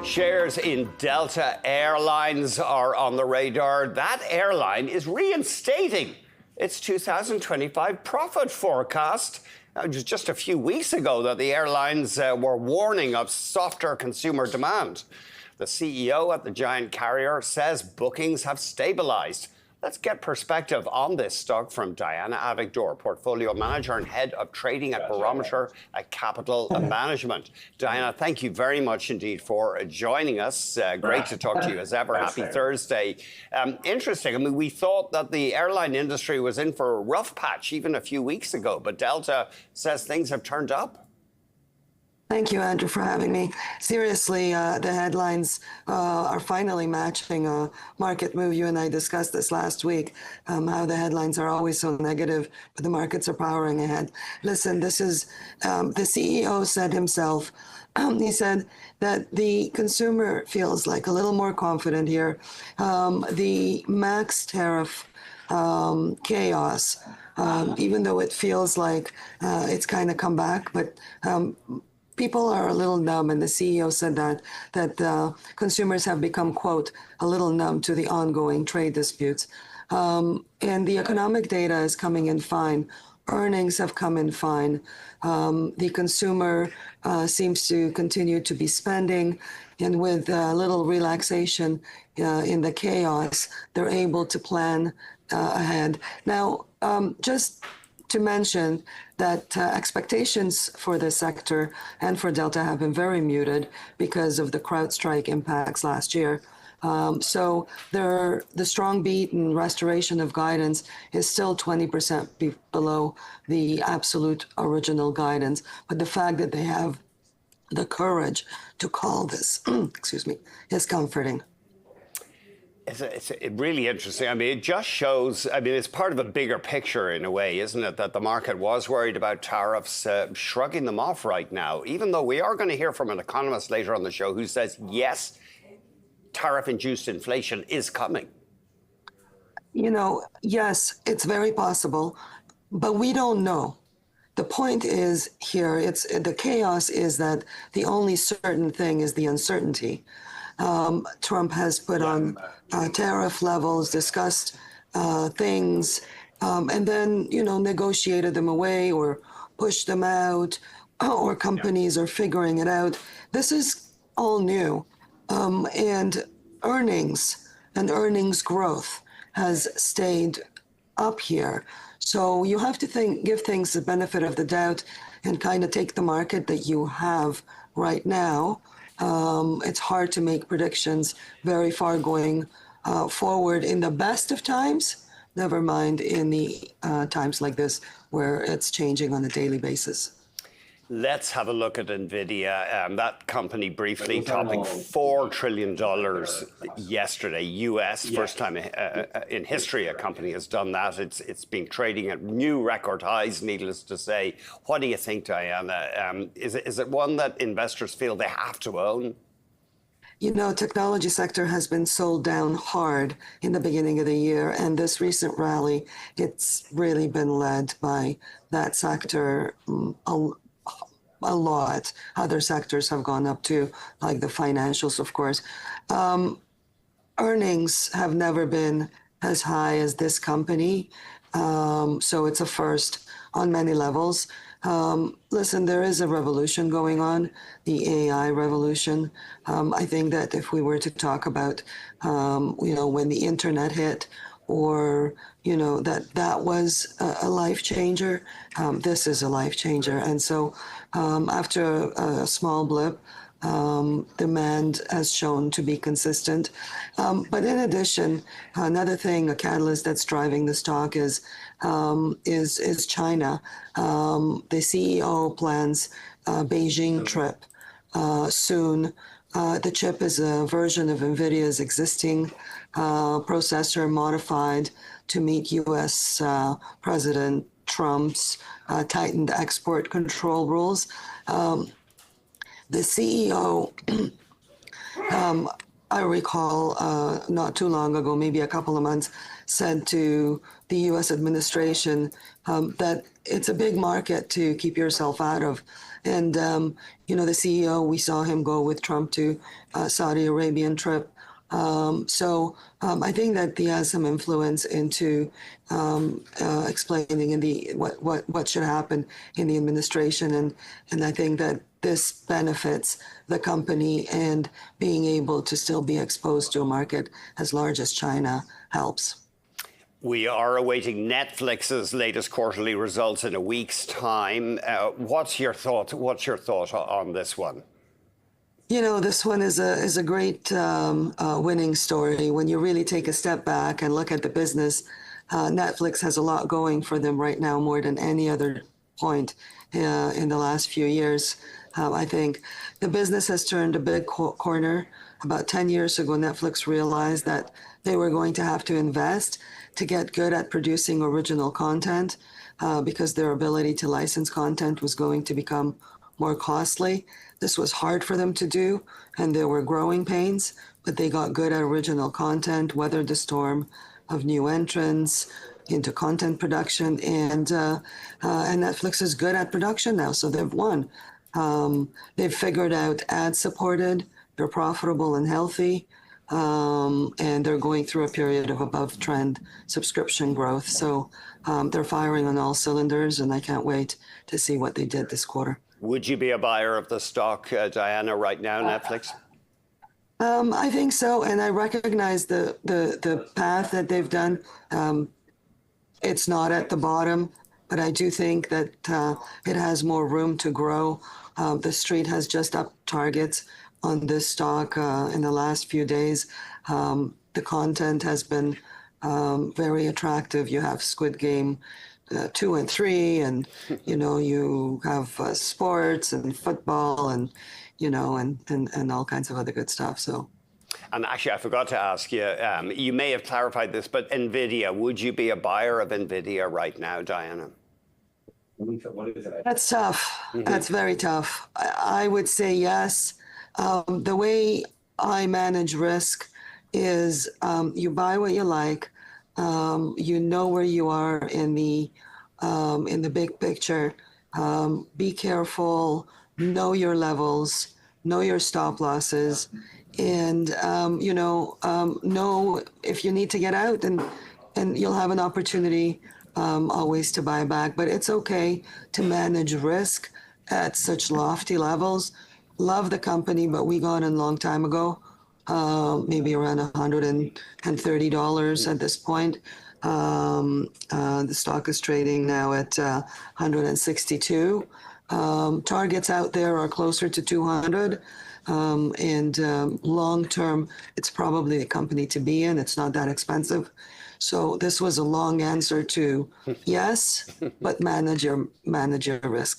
Shares in Delta Airlines are on the radar. That airline is reinstating its 2025 profit forecast. It was just a few weeks ago that the airlines were warning of softer consumer demand. The CEO at the giant carrier says bookings have stabilized. Let's get perspective on this stock from Diana Avigdor, portfolio manager and head of trading at Barometer Capital Management. Diana, thank you very much indeed for joining us. Great to talk to you as ever. Happy Thursday. Interesting. I mean, we thought that the airline industry was in for a rough patch even a few weeks ago, but Delta says things have turned up. Thank you, Andrew, for having me. Seriously, the headlines are finally matching a market move. You and I discussed this last week, how the headlines are always so negative, but the markets are powering ahead. Listen, this is, the CEO said himself, he said that the consumer feels like a little more confident here. The max tariff chaos, even though it feels like it's kind of come back, but people are a little numb, and the CEO said that consumers have become, quote, a little numb to the ongoing trade disputes. And the economic data is coming in fine. Earnings have come in fine. The consumer seems to continue to be spending, and with a little relaxation in the chaos, they're able to plan ahead. Now, just to mention that expectations for the sector and for Delta have been very muted because of the CrowdStrike impacts last year. So the strong beat and restoration of guidance is still 20% below the absolute original guidance. But the fact that they have the courage to call this, excuse me, is comforting. It's really interesting. I mean, it just shows, I mean, it's part of a bigger picture in a way, isn't it? That the market was worried about tariffs, shrugging them off right now, even though we are going to hear from an economist later on the show who says, yes, tariff-induced inflation is coming. You know, yes, it's very possible, but we don't know. The point is here, the chaos is that the only certain thing is the uncertainty. Trump has put on tariff levels, discussed things, and then, you know, negotiated them away or pushed them out, or companies are figuring it out. This is all new. And earnings and earnings growth has stayed up here. So you have to give things the benefit of the doubt and kind of take the market that you have right now. It's hard to make predictions very far going forward in the best of times, never mind in the times like this where it's changing on a daily basis. Let's have a look at Nvidia. That company briefly topping $4 trillion yesterday, US. First time in history a company has done that. It's been trading at new record highs, needless to say. What do you think, Diana? Is it one that investors feel they have to own? You know, technology sector has been sold down hard in the beginning of the year, and this recent rally, it's really been led by that sector a lot. Other sectors have gone up too, like the financials, of course. Earnings have never been as high as this company, so it's a first on many levels. Listen, there is a revolution going on, the AI revolution. I think that if we were to talk about, you know, when the internet hit, or, you know, that was a life changer, this is a life changer. And so after a small blip, demand has shown to be consistent. But in addition, another thing, a catalyst that's driving the stock is China. The CEO plans a Beijing trip soon. The chip is a version of Nvidia's existing processor modified to meet U.S. President Trump's tightened export control rules. The CEO, I recall not too long ago, maybe a couple of months, said to the U.S. administration that it's a big market to keep yourself out of. And, the CEO, we saw him go with Trump to Saudi Arabian trip. I think that he has some influence into explaining what should happen in the administration, and I think that this benefits the company, and being able to still be exposed to a market as large as China helps. We are awaiting Netflix's latest quarterly results in a week's time. What's your thought? What's your thought on this one? This one is a great winning story. When you really take a step back and look at the business, Netflix has a lot going for them right now, more than any other point in the last few years. I think the business has turned a big corner. About 10 years ago, Netflix realized that they were going to have to invest to get good at producing original content because their ability to license content was going to become more costly. This was hard for them to do, and there were growing pains, but they got good at original content, weathered the storm of new entrants into content production, and Netflix is good at production now, so they've won. They've figured out ad-supported, they're profitable and healthy, and they're going through a period of above-trend subscription growth. So they're firing on all cylinders, and I can't wait to see what they did this quarter. Would you be a buyer of the stock, Diana, right now, Netflix? I think so, and I recognize the path that they've done. It's not at the bottom, but I do think that it has more room to grow. The street has just upped targets on this stock in the last few days. The content has been very attractive. You have Squid Game 2 and 3, and you have sports and football, and and all kinds of other good stuff. So. And actually, I forgot to ask you, you may have clarified this, but Nvidia, would you be a buyer of Nvidia right now, Diana? That's tough. Mm-hmm. That's very tough. I would say yes. The way I manage risk is you buy what you like. You know where you are in the big picture. Be careful. Know your levels. Know your stop losses. And, know if you need to get out, and you'll have an opportunity always to buy back. But it's okay to manage risk at such lofty levels. Love the company, but we got in a long time ago, maybe around $130 at this point. The stock is trading now at 162. Targets out there are closer to 200. And long term, it's probably a company to be in. It's not that expensive. So this was a long answer to yes, but manage your risk.